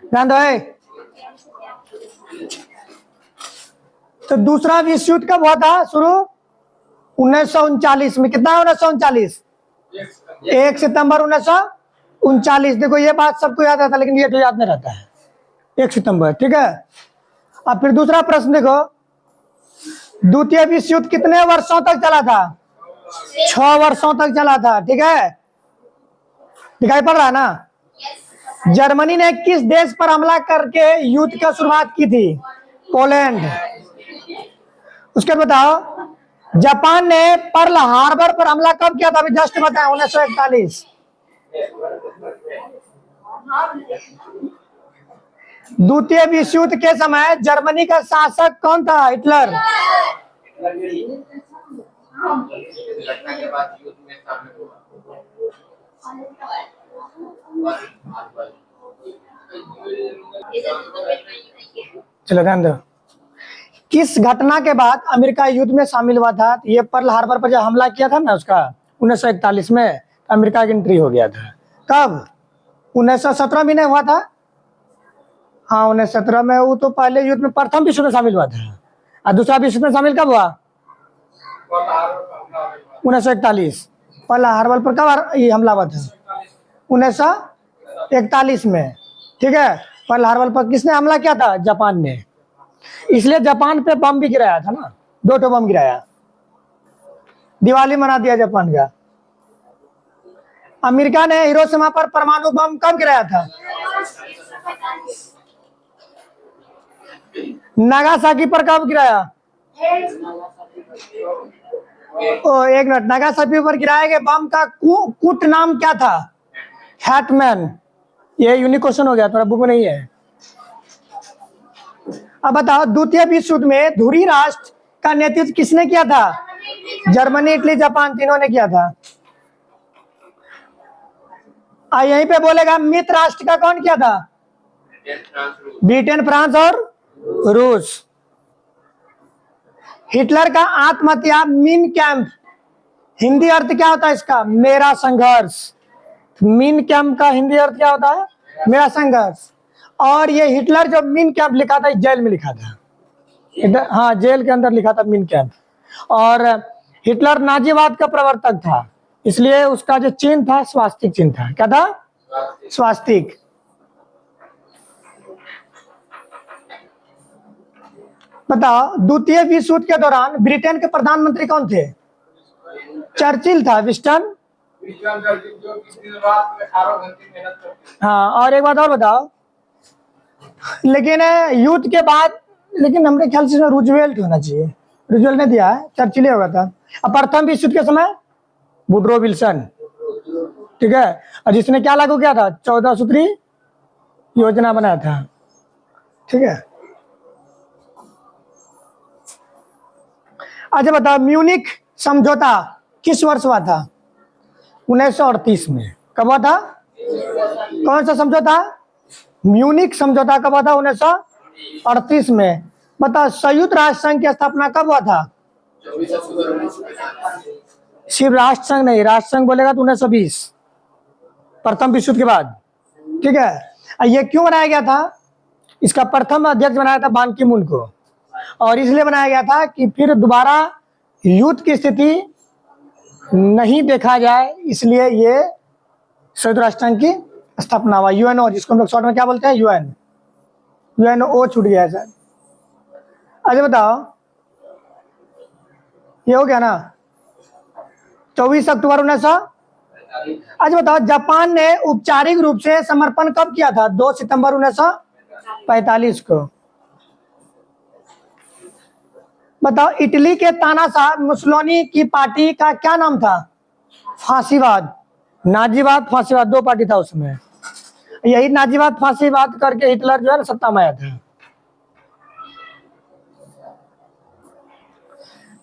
ध्यान दो। तो दूसरा विश्व युद्ध कब हुआ था शुरू? 1939 में। कितना है 1939? 1 सितंबर 1939। देखो ये बात सबको याद रहता है, लेकिन ये तो याद नहीं रहता है। 1 सितंबर, ठीक है। अब फिर दूसरा प्रश्न देखो, द्वितीय विश्व युद्ध कितने वर्षों तक चला था? 6 वर्षों तक चला था, ठीक है। दिखाई पड़ रहा है ना? जर्मनी ने किस देश पर हमला करके युद्ध की शुरुआत की थी? पोलैंड। उसके बाद बताओ, जापान ने पर्ल हार्बर पर हमला कब किया था? अभी जस्ट बताया, 1941। द्वितीय विश्व युद्ध के समय जर्मनी का शासक कौन था? हिटलर। चलो ध्यान दो। किस घटना के बाद अमेरिका युद्ध में शामिल हुआ था? ये पर्ल हार्बर पर जब हमला किया था ना उसका 1941 में, अमेरिका की एंट्री हो गया था। कब? 1917 में नहीं हुआ था? हाँ 1917 में। वो तो पहले युद्ध में प्रथम विश्व में शामिल हुआ था, और दूसरा विश्व में शामिल कब हुआ? 1941। पर्ल हार्बर पर कब ये हमला हुआ था? 1941 में, ठीक है। पर्ल हार्बर पर किसने हमला किया था? जापान ने। इसलिए जापान पे बम भी गिराया था ना, 2 बम गिराया, दिवाली मना दिया जापान का। अमेरिका ने हिरोशिमा पर परमाणु बम कब गिराया था? नागासाकी पर कब गिराया? एक मिनट, नागासाकी पर गिराए गए बम का कूट नाम क्या था? हैटमैन। ये यूनिक क्वेश्चन हो गया, थोड़ा बुक में नहीं है। अब बताओ, द्वितीय विश्व युद्ध में धुरी राष्ट्र का नेतृत्व किसने किया था? जर्मनी, इटली, जापान, तीनों ने किया था। यहीं पे बोलेगा मित्र राष्ट्र का कौन किया था? ब्रिटेन, फ्रांस और रूस। हिटलर का आत्महत्या मीन कैंप, हिंदी अर्थ क्या होता है इसका? मेरा संघर्ष। मीन कैंप का हिंदी अर्थ क्या होता है? मेरा संघर्ष। और ये हिटलर जो मीन कैंप लिखा था, जेल में लिखा था। हाँ, जेल के अंदर लिखा था मीन कैंप। और हिटलर नाजीवाद का प्रवर्तक था, इसलिए उसका जो चिन्ह था स्वास्तिक चिन्ह था। क्या था? स्वास्तिक। बताओ, द्वितीय विश्व युद्ध के दौरान ब्रिटेन के प्रधानमंत्री कौन थे? चर्चिल था। विस्टन। हाँ, और एक बात और बताओ, लेकिन युद्ध के बाद, लेकिन हमरे ख्याल से रूजवेल्ट होना चाहिए, रूजवेल्ट ने दिया है, चर्चिल होगा था। अब प्रथम विश्व युद्ध के समय वुडरो विल्सन, ठीक है। और जिसने क्या लागू किया था? 14 सूत्री योजना बनाया था, ठीक है। अच्छा बताओ, म्यूनिख समझौता किस वर्ष हुआ था? 1938 में। कब हुआ था? कौन सा समझौता? म्यूनिख समझौता कब हुआ था? 1938 में। बताओ, संयुक्त राष्ट्र संघ की स्थापना कब हुआ था? सिर्फ राष्ट्र संघ नहीं, राष्ट्र संघ बोलेगा तो 1920, प्रथम विश्व युद्ध के बाद, ठीक है। ये क्यों बनाया गया था? इसका प्रथम अध्यक्ष बनाया था बान की मून को, और इसलिए बनाया गया था कि फिर दोबारा युद्ध की स्थिति नहीं देखा जाए, इसलिए ये संयुक्त राष्ट्र संघ की स्थापना हुआ। यूएनओ, जिसको हम लोग शॉर्ट में क्या बोलते हैं? यूएनओ छूट गया है सर। अच्छा बताओ, ये हो गया ना? 24 अक्टूबर 1900। अच्छा बताओ, जापान ने औपचारिक रूप से समर्पण कब किया था? 2 सितंबर 1945 को। बताओ, इटली के तानाशाह मुसोलिनी की पार्टी का क्या नाम था? फांसीवाद। नाजीवाद, फांसीवाद, 2 पार्टी था उसमें। यही नाजीवाद फांसीवाद करके हिटलर जो है ना सत्ता में आया था।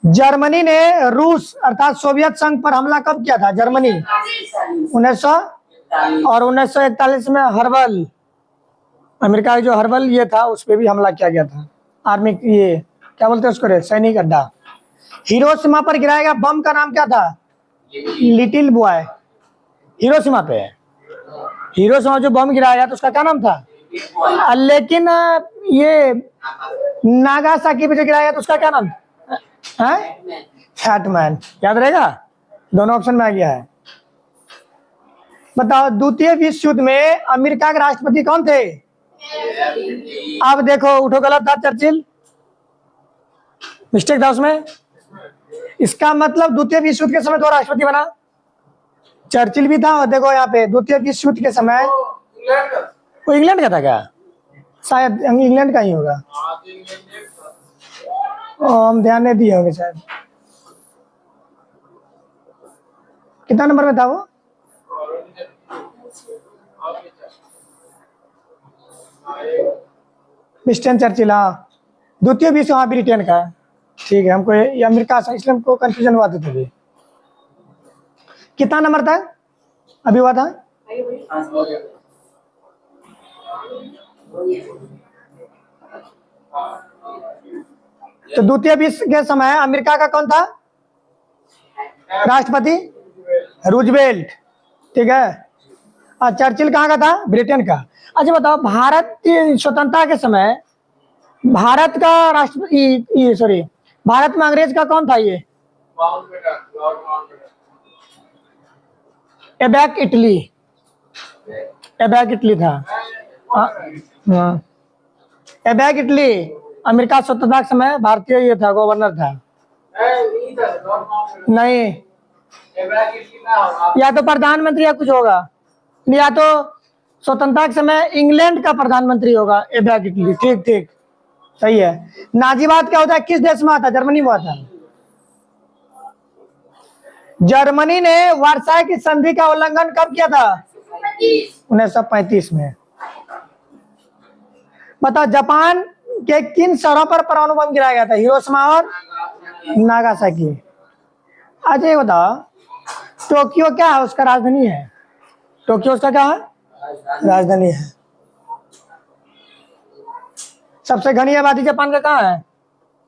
जर्मनी ने रूस अर्थात सोवियत संघ पर हमला कब किया था? जर्मनी 1900 और 1941 में हर्बल, अमेरिका जो हर्बल ये था उस पर भी हमला किया गया था। आर्मी, ये क्या बोलते हैं उसको, सैनिक अड्डा। हिरोशिमा पर गिराया गया बम का नाम क्या था? Little boy. हिरोशिमा पे, हिरोशिमा जो बम गिराया गया तो उसका क्या नाम था? लेकिन ये नागासाकी पे जो गिराया गया तो उसका क्या नाम है? फैटमैन। याद रहेगा, दोनों ऑप्शन में आ गया है। बताओ द्वितीय विश्व युद्ध में अमेरिका के राष्ट्रपति कौन थे? अब देखो, उठो, गलत था, चर्चिल, मिस्टेक था उसमें। इसका मतलब द्वितीय विश्व युद्ध के समय दो राष्ट्रपति बना, चर्चिल भी था, और देखो यहाँ पे द्वितीय विश्व युद्ध के समय वो इंग्लैंड का था क्या? शायद इंग्लैंड का ही होगा, हम ध्यान नहीं दिए होंगे शायद। कितना नंबर में था वो? Winston Churchill. हाँ, द्वितीय विश्व, हाँ, ब्रिटेन का। ठीक है, हमको ये अमेरिका से, इसलिए हमको कंफ्यूजन हुआ था तभी। कितना नंबर था अभी हुआ था? तो द्वितीय विश्व के समय अमेरिका का कौन था राष्ट्रपति? रूजवेल्ट। ठीक है, और चर्चिल कहाँ का था? ब्रिटेन का। अच्छा बताओ, भारत की स्वतंत्रता के समय भारत का राष्ट्रपति, सॉरी, भारत में अंग्रेज का कौन था? ये एबैक इटली, एबैक इटली था। हाँ, एबैक इटली अमेरिका स्वतंत्रता के समय भारतीय ये था, गवर्नर था। नहीं, या तो प्रधानमंत्री या कुछ होगा, या तो स्वतंत्रता के समय इंग्लैंड का प्रधानमंत्री होगा एबैक इटली। ठीक ठीक, सही है। नाजीवाद क्या होता है, किस देश में आता? जर्मनी में आता है। जर्मनी ने वर्साई की संधि का उल्लंघन कब किया था? 1935 में। बताओ जापान के किन शहरों पर परमाणु बम गिराया गया था? हिरोशिमा और नागासाकी। अच्छा ये बताओ, टोक्यो क्या है, उसका राजधानी है? टोक्यो उसका क्या है? राजधानी है। सबसे घनी आबादी जापान का कहाँ है?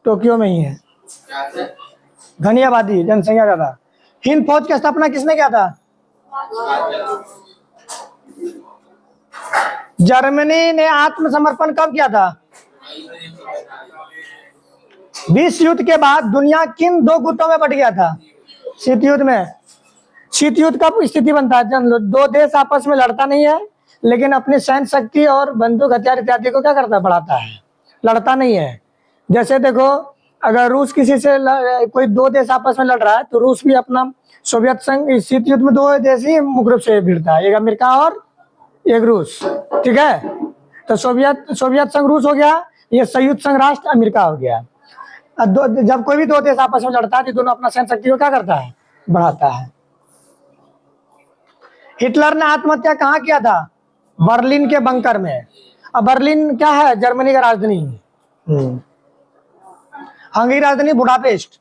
टोक्यो में ही है, घनी आबादी, जनसंख्या ज्यादा। हिंद फौज की स्थापना किसने किया था? जर्मनी ने आत्मसमर्पण कब किया था? विश्व युद्ध के बाद दुनिया किन दो गुटों में बट गया था? शीत युद्ध में। शीत युद्ध का स्थिति बनता है जब दो देश आपस में लड़ता नहीं है, लेकिन अपनी सैन्य शक्ति और बंदूक हथियार इत्यादि को क्या करता है? बढ़ाता है, लड़ता नहीं है। जैसे देखो, अगर रूस किसी से कोई दो देश आपस में लड़ रहा है तो रूस भी अपना, सोवियत संघ इस शीत युद्ध में दो देश ही मुख्य रूप से भिड़ता है, एक अमेरिका और एक रूस। ठीक है, तो सोवियत संघ रूस हो गया, ये संयुक्त संघ राष्ट्र अमेरिका हो गया। जब कोई भी दो देश आपस में लड़ता है तो दोनों अपना सैन्य शक्ति को क्या करता है? बढ़ाता है। हिटलर ने आत्महत्या कहाँ किया था? बर्लिन के बंकर में। अब बर्लिन क्या है? जर्मनी का राजधानी। हंगरी राजधानी बुडापेस्ट।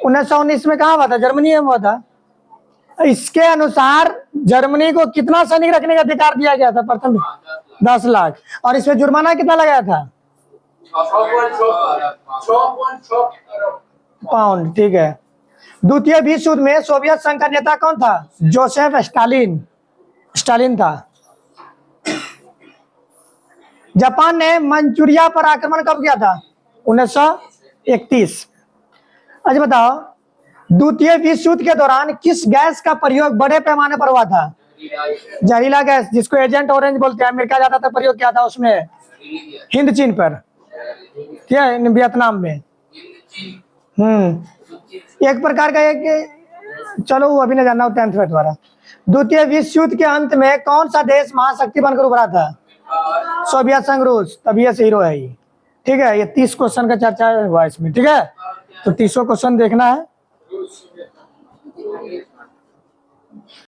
1919 में कहा हुआ था? जर्मनी में हुआ था। इसके अनुसार जर्मनी को कितना सैनिक रखने का अधिकार दिया गया था? प्रथम 10 लाख, और इसमें जुर्माना कितना लगाया था? पाउंड। ठीक है। द्वितीय विश्व युद्ध में सोवियत संघ का नेता कौन था? Joseph Stalin. स्टालिन था। जापान ने मंचूरिया पर आक्रमण कब किया था? 1931। अच्छा बताओ, द्वितीय विश्व युद्ध के दौरान किस गैस का प्रयोग बड़े पैमाने पर हुआ था? जहरीला गैस, जिसको एजेंट ऑरेंज बोलते हैं। अमेरिका ज्यादातर प्रयोग किया था उसमें, हिंद चीन पर, क्या है, वियतनाम में। एक प्रकार का एक, चलो वो अभी नहीं जानना, 10th में द्वारा। द्वितीय विश्व युद्ध के अंत में कौन सा देश महाशक्ति बनकर उभरा था? सोवियत संघ, रूस। तभी ये हीरो है ये। ठीक है, ये 30 क्वेश्चन का चर्चा हुआ इसमें। ठीक है, तो 30 क्वेश्चन देखना है।